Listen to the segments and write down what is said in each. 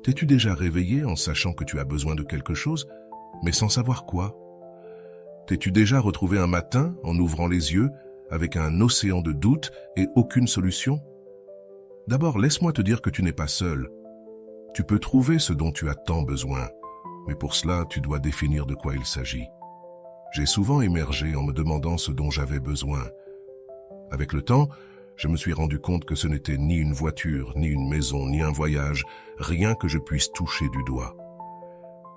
T'es-tu déjà réveillé en sachant que tu as besoin de quelque chose, mais sans savoir quoi? T'es-tu déjà retrouvé un matin en ouvrant les yeux, avec un océan de doutes et aucune solution? D'abord, laisse-moi te dire que tu n'es pas seul. Tu peux trouver ce dont tu as tant besoin, mais pour cela, tu dois définir de quoi il s'agit. J'ai souvent émergé en me demandant ce dont j'avais besoin. Avec le temps, je me suis rendu compte que ce n'était ni une voiture, ni une maison, ni un voyage, rien que je puisse toucher du doigt.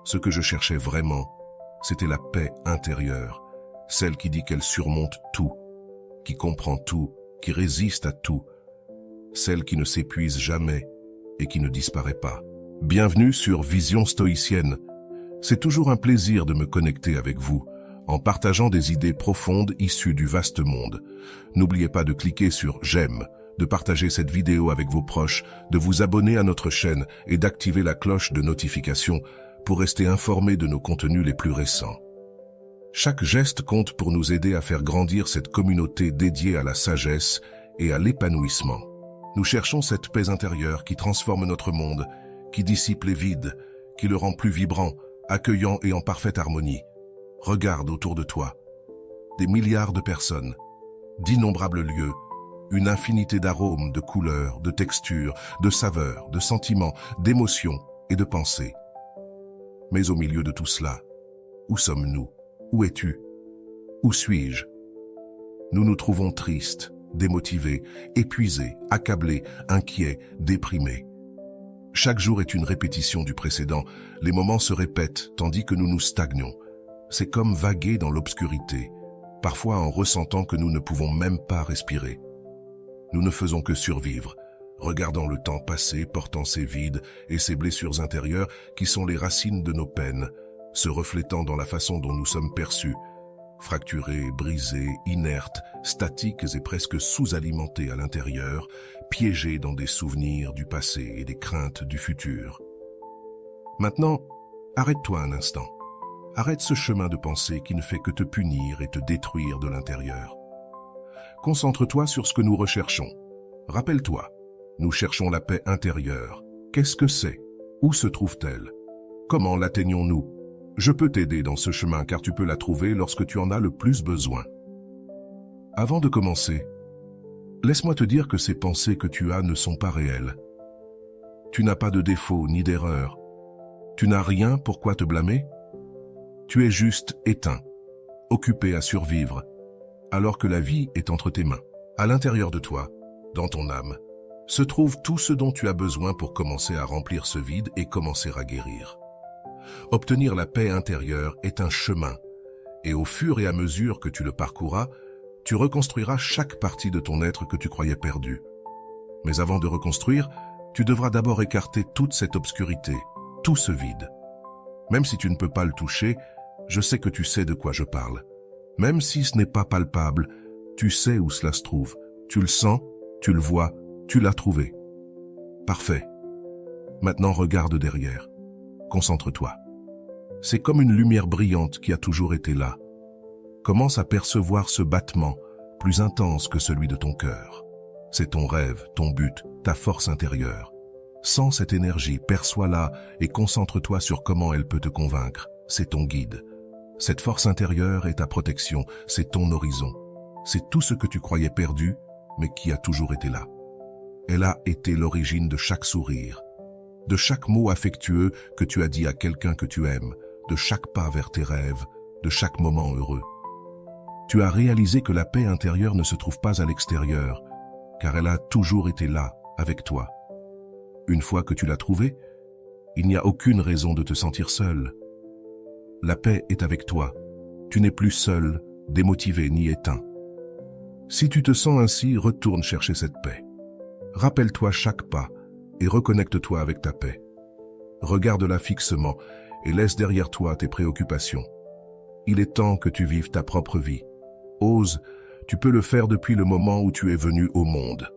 Ce que je cherchais vraiment, c'était la paix intérieure, celle qui dit qu'elle surmonte tout, qui comprend tout, qui résiste à tout, celle qui ne s'épuise jamais et qui ne disparaît pas. Bienvenue sur Vision Stoïcienne. C'est toujours un plaisir de me connecter avec vous, en partageant des idées profondes issues du vaste monde. N'oubliez pas de cliquer sur j'aime, de partager cette vidéo avec vos proches, de vous abonner à notre chaîne et d'activer la cloche de notification pour rester informé de nos contenus les plus récents. Chaque geste compte pour nous aider à faire grandir cette communauté dédiée à la sagesse et à l'épanouissement. Nous cherchons cette paix intérieure qui transforme notre monde, qui dissipe les vides, qui le rend plus vibrant, accueillant et en parfaite harmonie. Regarde autour de toi. Des milliards de personnes, d'innombrables lieux, une infinité d'arômes, de couleurs, de textures, de saveurs, de sentiments, d'émotions et de pensées. Mais au milieu de tout cela, où sommes-nous? Où es-tu? Où suis-je? Nous nous trouvons tristes, démotivés, épuisés, accablés, inquiets, déprimés. Chaque jour est une répétition du précédent. Les moments se répètent tandis que nous nous stagnons. C'est comme vaguer dans l'obscurité, parfois en ressentant que nous ne pouvons même pas respirer. Nous ne faisons que survivre, regardant le temps passer, portant ses vides et ses blessures intérieures qui sont les racines de nos peines, se reflétant dans la façon dont nous sommes perçus, fracturés, brisés, inertes, statiques et presque sous-alimentés à l'intérieur, piégés dans des souvenirs du passé et des craintes du futur. Maintenant, arrête-toi un instant. Arrête ce chemin de pensée qui ne fait que te punir et te détruire de l'intérieur. Concentre-toi sur ce que nous recherchons. Rappelle-toi, nous cherchons la paix intérieure. Qu'est-ce que c'est? Où se trouve-t-elle? Comment l'atteignons-nous? Je peux t'aider dans ce chemin car tu peux la trouver lorsque tu en as le plus besoin. Avant de commencer, laisse-moi te dire que ces pensées que tu as ne sont pas réelles. Tu n'as pas de défaut ni d'erreur. Tu n'as rien pour quoi te blâmer. Tu es juste éteint, occupé à survivre, alors que la vie est entre tes mains. À l'intérieur de toi, dans ton âme, se trouve tout ce dont tu as besoin pour commencer à remplir ce vide et commencer à guérir. Obtenir la paix intérieure est un chemin, et au fur et à mesure que tu le parcourras, tu reconstruiras chaque partie de ton être que tu croyais perdue. Mais avant de reconstruire, tu devras d'abord écarter toute cette obscurité, tout ce vide. Même si tu ne peux pas le toucher, je sais que tu sais de quoi je parle. Même si ce n'est pas palpable, tu sais où cela se trouve. Tu le sens, tu le vois, tu l'as trouvé. Parfait. Maintenant regarde derrière. Concentre-toi. C'est comme une lumière brillante qui a toujours été là. Commence à percevoir ce battement, plus intense que celui de ton cœur. C'est ton rêve, ton but, ta force intérieure. Sens cette énergie, perçois-la et concentre-toi sur comment elle peut te convaincre. C'est ton guide. Cette force intérieure est ta protection, c'est ton horizon. C'est tout ce que tu croyais perdu, mais qui a toujours été là. Elle a été l'origine de chaque sourire, de chaque mot affectueux que tu as dit à quelqu'un que tu aimes, de chaque pas vers tes rêves, de chaque moment heureux. Tu as réalisé que la paix intérieure ne se trouve pas à l'extérieur, car elle a toujours été là, avec toi. Une fois que tu l'as trouvée, il n'y a aucune raison de te sentir seul. La paix est avec toi. Tu n'es plus seul, démotivé ni éteint. Si tu te sens ainsi, retourne chercher cette paix. Rappelle-toi chaque pas et reconnecte-toi avec ta paix. Regarde-la fixement et laisse derrière toi tes préoccupations. Il est temps que tu vives ta propre vie. Ose, tu peux le faire depuis le moment où tu es venu au monde.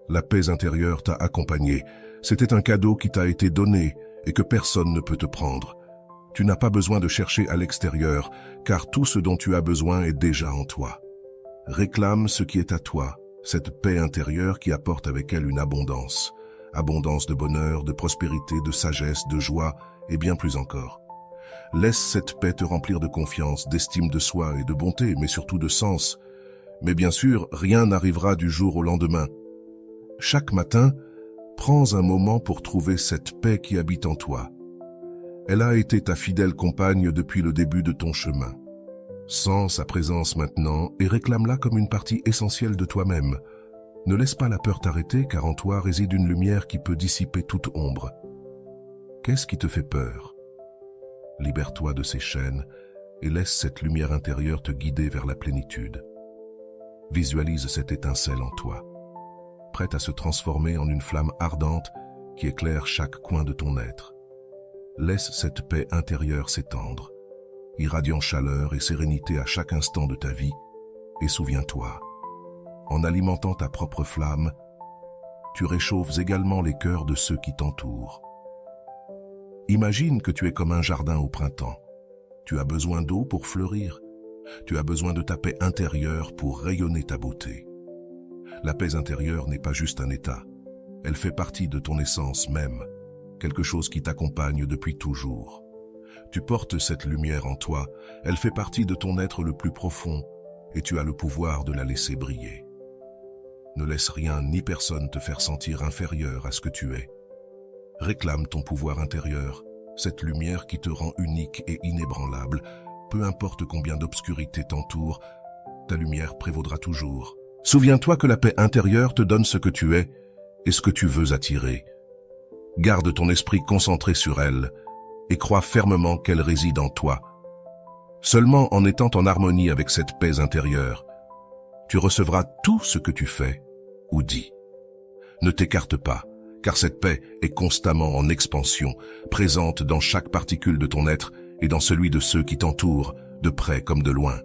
La paix intérieure t'a accompagné. C'était un cadeau qui t'a été donné et que personne ne peut te prendre. Tu n'as pas besoin de chercher à l'extérieur, car tout ce dont tu as besoin est déjà en toi. Réclame ce qui est à toi, cette paix intérieure qui apporte avec elle une abondance, abondance de bonheur, de prospérité, de sagesse, de joie et bien plus encore. Laisse cette paix te remplir de confiance, d'estime de soi et de bonté, mais surtout de sens. Mais bien sûr, rien n'arrivera du jour au lendemain. Chaque matin, prends un moment pour trouver cette paix qui habite en toi. Elle a été ta fidèle compagne depuis le début de ton chemin. Sens sa présence maintenant et réclame-la comme une partie essentielle de toi-même. Ne laisse pas la peur t'arrêter, car en toi réside une lumière qui peut dissiper toute ombre. Qu'est-ce qui te fait peur? Libère-toi de ces chaînes et laisse cette lumière intérieure te guider vers la plénitude. Visualise cette étincelle en toi, prête à se transformer en une flamme ardente qui éclaire chaque coin de ton être. Laisse cette paix intérieure s'étendre, irradiant chaleur et sérénité à chaque instant de ta vie, et souviens-toi, en alimentant ta propre flamme, tu réchauffes également les cœurs de ceux qui t'entourent. Imagine que tu es comme un jardin au printemps. Tu as besoin d'eau pour fleurir. Tu as besoin de ta paix intérieure pour rayonner ta beauté. La paix intérieure n'est pas juste un état. Elle fait partie de ton essence même, quelque chose qui t'accompagne depuis toujours. Tu portes cette lumière en toi, elle fait partie de ton être le plus profond et tu as le pouvoir de la laisser briller. Ne laisse rien ni personne te faire sentir inférieur à ce que tu es. Réclame ton pouvoir intérieur, cette lumière qui te rend unique et inébranlable. Peu importe combien d'obscurité t'entoure, ta lumière prévaudra toujours. Souviens-toi que la paix intérieure te donne ce que tu es et ce que tu veux attirer. Garde ton esprit concentré sur elle et crois fermement qu'elle réside en toi. Seulement en étant en harmonie avec cette paix intérieure, tu recevras tout ce que tu fais ou dis. Ne t'écarte pas, car cette paix est constamment en expansion, présente dans chaque particule de ton être et dans celui de ceux qui t'entourent, de près comme de loin.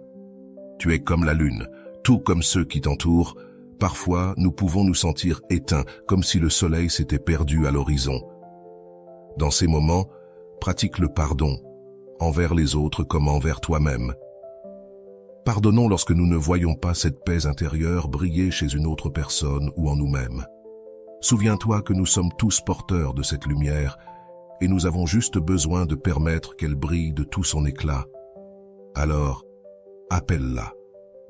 Tu es comme la lune, tout comme ceux qui t'entourent. Parfois, nous pouvons nous sentir éteints, comme si le soleil s'était perdu à l'horizon. Dans ces moments, pratique le pardon, envers les autres comme envers toi-même. Pardonnons lorsque nous ne voyons pas cette paix intérieure briller chez une autre personne ou en nous-mêmes. Souviens-toi que nous sommes tous porteurs de cette lumière et nous avons juste besoin de permettre qu'elle brille de tout son éclat. Alors, appelle-la,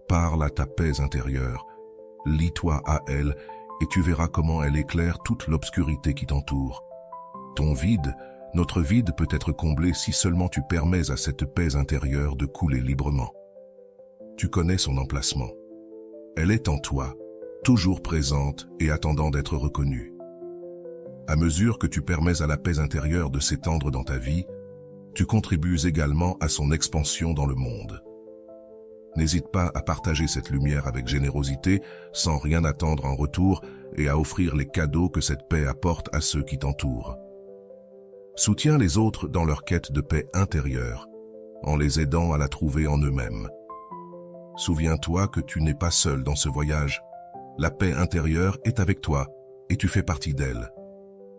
parle à ta paix intérieure, lie-toi à elle et tu verras comment elle éclaire toute l'obscurité qui t'entoure. Ton vide, notre vide peut être comblé si seulement tu permets à cette paix intérieure de couler librement. Tu connais son emplacement. Elle est en toi, toujours présente et attendant d'être reconnue. À mesure que tu permets à la paix intérieure de s'étendre dans ta vie, tu contribues également à son expansion dans le monde. N'hésite pas à partager cette lumière avec générosité, sans rien attendre en retour, et à offrir les cadeaux que cette paix apporte à ceux qui t'entourent. Soutiens les autres dans leur quête de paix intérieure, en les aidant à la trouver en eux-mêmes. Souviens-toi que tu n'es pas seul dans ce voyage. La paix intérieure est avec toi et tu fais partie d'elle.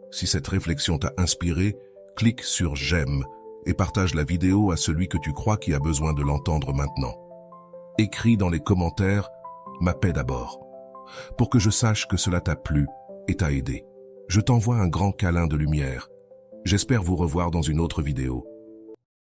Si cette réflexion t'a inspiré, clique sur j'aime et partage la vidéo à celui que tu crois qui a besoin de l'entendre maintenant. Écris dans les commentaires « Ma paix d'abord » pour que je sache que cela t'a plu et t'a aidé. Je t'envoie un grand câlin de lumière. J'espère vous revoir dans une autre vidéo.